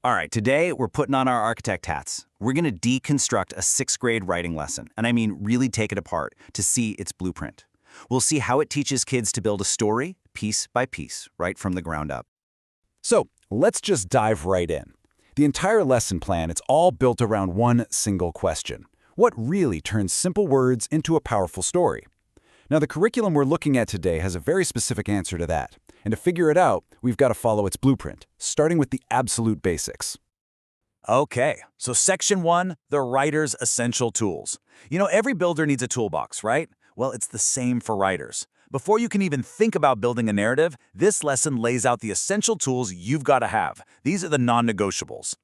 All right, today we're putting on our architect hats. We're going to deconstruct a 6th grade writing lesson, and I mean really take it apart to see its blueprint. We'll see how it teaches kids to build a story piece by piece, right from the ground up. So let's just dive right in. The entire lesson plan, it's all built around one single question. What really turns simple words into a powerful story? Now, the curriculum we're looking at today has a very specific answer to that. And to figure it out, we've got to follow its blueprint, starting with the absolute basics. Okay, so Section 1, the writer's essential tools. You know, every builder needs a toolbox, right? Well, it's the same for writers. Before you can even think about building a narrative, this lesson lays out the essential tools you've got to have. These are the non-negotiables.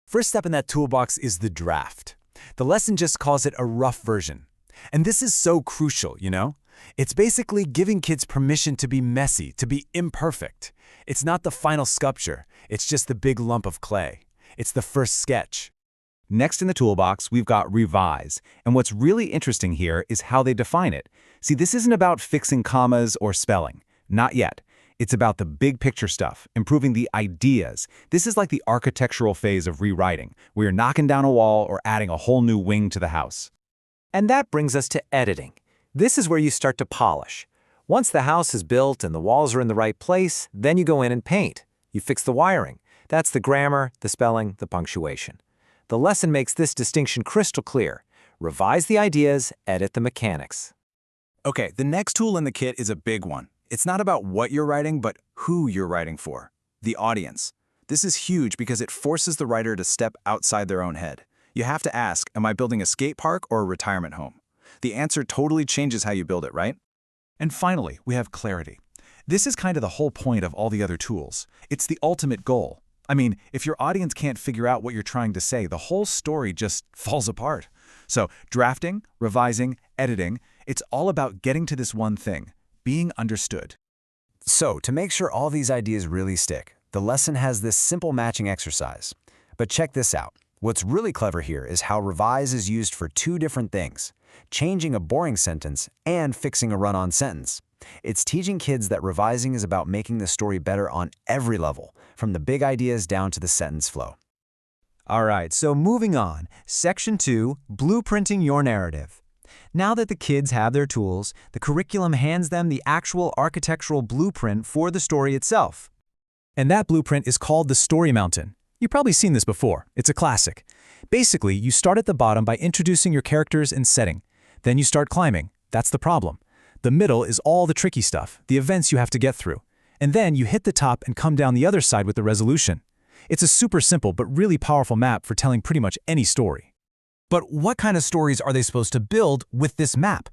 First step in that toolbox is the draft. The lesson just calls it a rough version. And this is so crucial, you know? It's basically giving kids permission to be messy, to be imperfect. It's not the final sculpture, it's just the big lump of clay. It's the first sketch. Next in the toolbox, we've got revise. And what's really interesting here is how they define it. See, this isn't about fixing commas or spelling. Not yet. It's about the big picture stuff, improving the ideas. This is like the architectural phase of rewriting, where you're knocking down a wall or adding a whole new wing to the house. And that brings us to editing. This is where you start to polish. Once the house is built and the walls are in the right place, then you go in and paint. You fix the wiring. That's the grammar, the spelling, the punctuation. The lesson makes this distinction crystal clear. Revise the ideas, edit the mechanics. Okay, the next tool in the kit is a big one. It's not about what you're writing, but who you're writing for, the audience. This is huge because it forces the writer to step outside their own head. You have to ask, am I building a skate park or a retirement home? The answer totally changes how you build it, right? And finally, we have clarity. This is kind of the whole point of all the other tools. It's the ultimate goal. I mean, if your audience can't figure out what you're trying to say, the whole story just falls apart. So drafting, revising, editing, it's all about getting to this one thing, being understood. So, to make sure all these ideas really stick, the lesson has this simple matching exercise. But check this out. What's really clever here is how revise is used for two different things: changing a boring sentence and fixing a run-on sentence. It's teaching kids that revising is about making the story better on every level, from the big ideas down to the sentence flow. All right, so moving on. Section 2, blueprinting your narrative. Now that the kids have their tools, the curriculum hands them the actual architectural blueprint for the story itself. And that blueprint is called the Story Mountain. You've probably seen this before. It's a classic. Basically, you start at the bottom by introducing your characters and setting. Then you start climbing. That's the problem. The middle is all the tricky stuff, the events you have to get through. And then you hit the top and come down the other side with the resolution. It's a super simple but really powerful map for telling pretty much any story. But what kind of stories are they supposed to build with this map?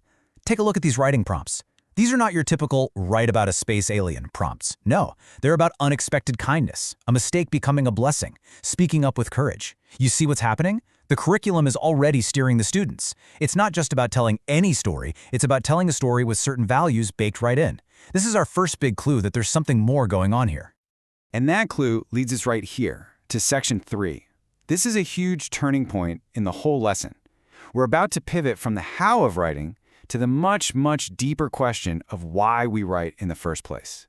Take a look at these writing prompts. These are not your typical write about a space alien prompts. No, they're about unexpected kindness, a mistake becoming a blessing, speaking up with courage. You see what's happening? The curriculum is already steering the students. It's not just about telling any story, it's about telling a story with certain values baked right in. This is our first big clue that there's something more going on here. And that clue leads us right here to Section 3. This is a huge turning point in the whole lesson. We're about to pivot from the how of writing to the much, much deeper question of why we write in the first place.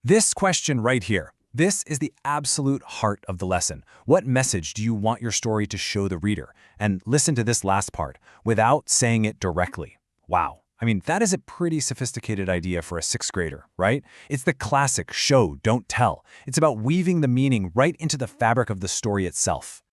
This question right here, this is the absolute heart of the lesson. What message do you want your story to show the reader? And listen to this last part, without saying it directly. Wow. I mean, that is a pretty sophisticated idea for a 6th grader, right? It's the classic show, don't tell. It's about weaving the meaning right into the fabric of the story itself.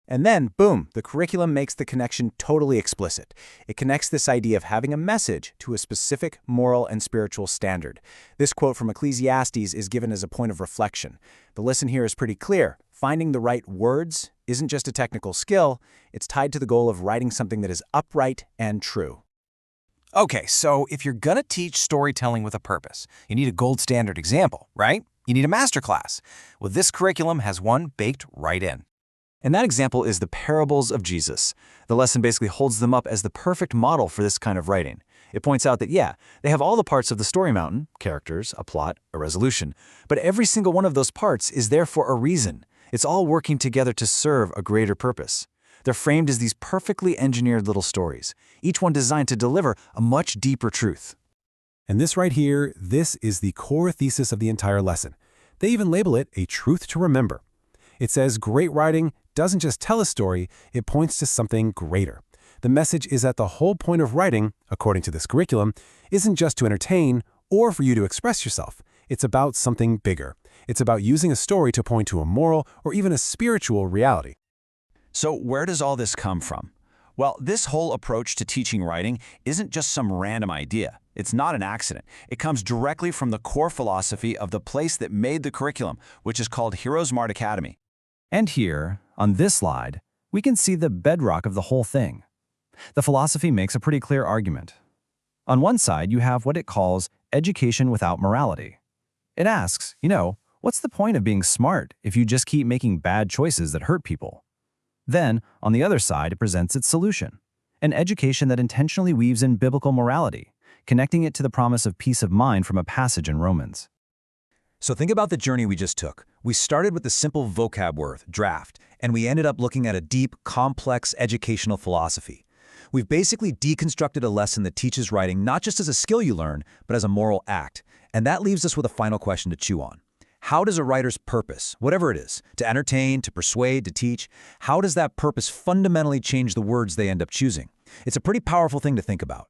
And then, boom, the curriculum makes the connection totally explicit. It connects this idea of having a message to a specific moral and spiritual standard. This quote from Ecclesiastes is given as a point of reflection. The lesson here is pretty clear. Finding the right words isn't just a technical skill, it's tied to the goal of writing something that is upright and true. Okay, so if you're gonna teach storytelling with a purpose, you need a gold standard example, right? You need a masterclass. Well, this curriculum has one baked right in. And that example is the parables of Jesus. The lesson basically holds them up as the perfect model for this kind of writing. It points out that, yeah, they have all the parts of the story mountain, characters, a plot, a resolution, but every single one of those parts is there for a reason. It's all working together to serve a greater purpose. They're framed as these perfectly engineered little stories, each one designed to deliver a much deeper truth. And this right here, this is the core thesis of the entire lesson. They even label it a truth to remember. It says great writing doesn't just tell a story, it points to something greater. The message is that the whole point of writing, according to this curriculum, isn't just to entertain or for you to express yourself. It's about something bigger. It's about using a story to point to a moral or even a spiritual reality. So where does all this come from? Well, this whole approach to teaching writing isn't just some random idea. It's not an accident. It comes directly from the core philosophy of the place that made the curriculum, which is called HeroesMart Academy. And here, on this slide, we can see the bedrock of the whole thing. The philosophy makes a pretty clear argument. On one side, you have what it calls education without morality. It asks, what's the point of being smart if you just keep making bad choices that hurt people? Then, on the other side, it presents its solution, an education that intentionally weaves in biblical morality, connecting it to the promise of peace of mind from a passage in Romans. So think about the journey we just took. We started with the simple vocab word, draft, and we ended up looking at a deep, complex educational philosophy. We've basically deconstructed a lesson that teaches writing not just as a skill you learn, but as a moral act. And that leaves us with a final question to chew on. How does a writer's purpose, whatever it is, to entertain, to persuade, to teach, how does that purpose fundamentally change the words they end up choosing? It's a pretty powerful thing to think about.